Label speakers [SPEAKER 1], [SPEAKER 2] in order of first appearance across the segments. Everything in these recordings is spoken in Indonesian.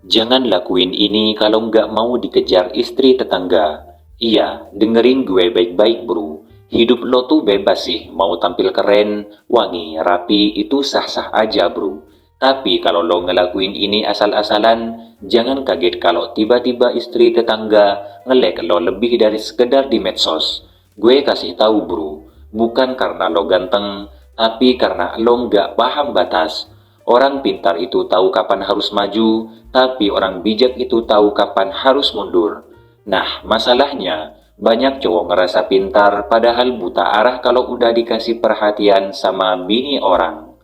[SPEAKER 1] Jangan lakuin ini kalau nggak mau dikejar istri tetangga. Iya, dengerin gue baik-baik bro. Hidup lo tuh bebas sih, mau tampil keren, wangi, rapi, itu sah-sah aja bro. Tapi kalau lo ngelakuin ini asal-asalan, jangan kaget kalau tiba-tiba istri tetangga ngelek lo lebih dari sekedar di medsos. Gue kasih tahu bro, bukan karena lo ganteng, tapi karena lo nggak paham batas. Orang pintar itu tahu kapan harus maju, tapi orang bijak itu tahu kapan harus mundur. Nah, masalahnya, banyak cowok ngerasa pintar padahal buta arah kalau udah dikasih perhatian sama bini orang.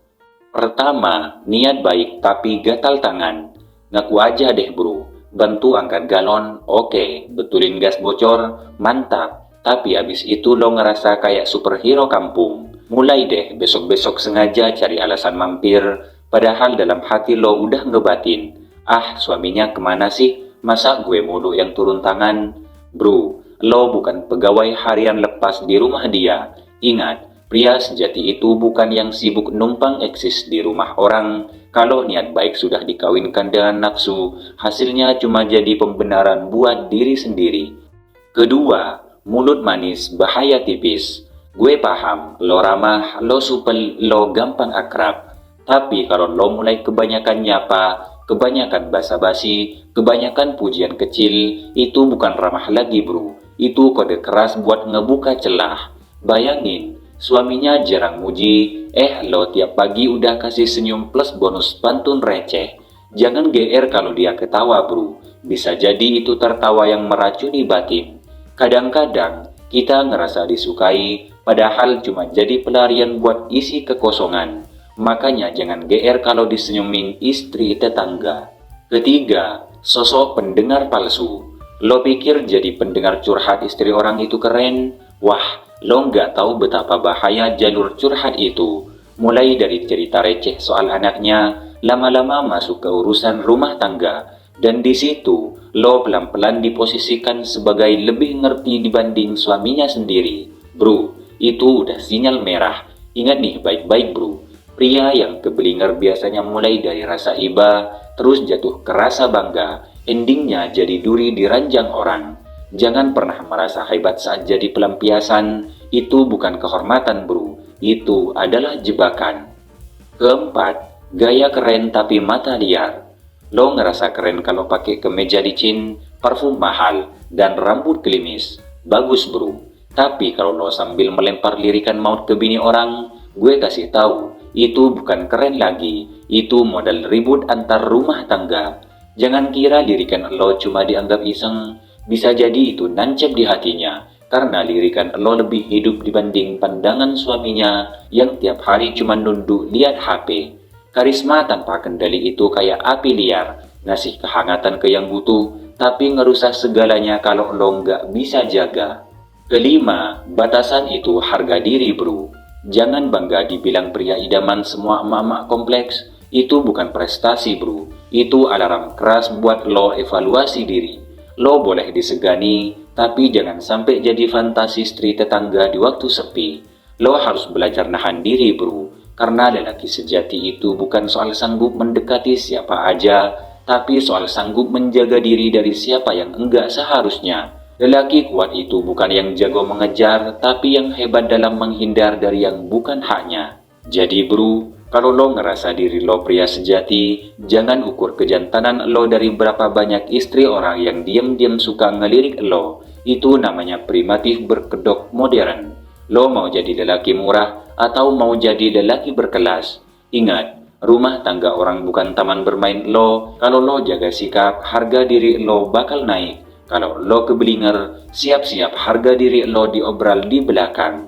[SPEAKER 1] Pertama, niat baik tapi gatal tangan. Ngaku aja deh bro, bantu angkat galon, oke, betulin gas bocor, mantap. Tapi abis itu lo ngerasa kayak superhero kampung. Mulai deh besok-besok sengaja cari alasan mampir, padahal dalam hati lo udah ngebatin. Ah, suaminya kemana sih? Masa gue mulu yang turun tangan? Bro, lo bukan pegawai harian lepas di rumah dia. Ingat, pria sejati itu bukan yang sibuk numpang eksis di rumah orang. Kalau niat baik sudah dikawinkan dengan nafsu, hasilnya cuma jadi pembenaran buat diri sendiri. Kedua, mulut manis bahaya tipis. Gue paham, lo ramah, lo supel, lo gampang akrab. Tapi kalau lo mulai kebanyakan nyapa, kebanyakan basa-basi, kebanyakan pujian kecil, itu bukan ramah lagi bro. Itu kode keras buat ngebuka celah. Bayangin, suaminya jarang muji, lo tiap pagi udah kasih senyum plus bonus pantun receh. Jangan GR kalau dia ketawa bro. Bisa jadi itu tertawa yang meracuni batin. Kadang-kadang kita ngerasa disukai, padahal cuma jadi pelarian buat isi kekosongan. Makanya jangan GR kalau disenyumin istri tetangga. Ketiga, sosok pendengar palsu. Lo pikir jadi pendengar curhat istri orang itu keren? Wah, lo nggak tahu betapa bahaya jalur curhat itu. Mulai dari cerita receh soal anaknya, lama-lama masuk ke urusan rumah tangga. Dan di situ, lo pelan-pelan diposisikan sebagai lebih ngerti dibanding suaminya sendiri. Bro, itu udah sinyal merah. Ingat nih baik-baik bro. Pria yang keblinger biasanya mulai dari rasa iba, terus jatuh ke rasa bangga, endingnya jadi duri di ranjang orang. Jangan pernah merasa hebat saat jadi pelampiasan, itu bukan kehormatan bro, itu adalah jebakan. Keempat, gaya keren tapi mata liar. Lo ngerasa keren kalau pakai kemeja licin, parfum mahal, dan rambut gelimis. Bagus bro. Tapi kalau lo sambil melempar lirikan maut ke bini orang, gue kasih tahu, itu bukan keren lagi. Itu modal ribut antar rumah tangga. Jangan kira lirikan lo cuma dianggap iseng. Bisa jadi itu nancep di hatinya. Karena lirikan lo lebih hidup dibanding pandangan suaminya yang tiap hari cuma nunduk lihat HP. Karisma tanpa kendali itu kayak api liar, ngasih kehangatan ke yang butuh, tapi ngerusak segalanya kalau lo nggak bisa jaga. Kelima, batasan itu harga diri bro. Jangan bangga dibilang pria idaman semua emak-emak kompleks, itu bukan prestasi bro. Itu alarm keras buat lo evaluasi diri. Lo boleh disegani, tapi jangan sampai jadi fantasi istri tetangga di waktu sepi. Lo harus belajar nahan diri bro. Karena lelaki sejati itu bukan soal sanggup mendekati siapa aja, tapi soal sanggup menjaga diri dari siapa yang enggak seharusnya. Lelaki kuat itu bukan yang jago mengejar, tapi yang hebat dalam menghindar dari yang bukan haknya. Jadi bro, kalau lo ngerasa diri lo pria sejati, jangan ukur kejantanan lo dari berapa banyak istri orang yang diam-diam suka ngelirik lo. Itu namanya primitif berkedok modern. Lo mau jadi lelaki murah atau mau jadi lelaki berkelas? Ingat, rumah tangga orang bukan taman bermain lo. Kalau lo jaga sikap, harga diri lo bakal naik. Kalau lo keblinger, siap-siap harga diri lo diobral di belakang.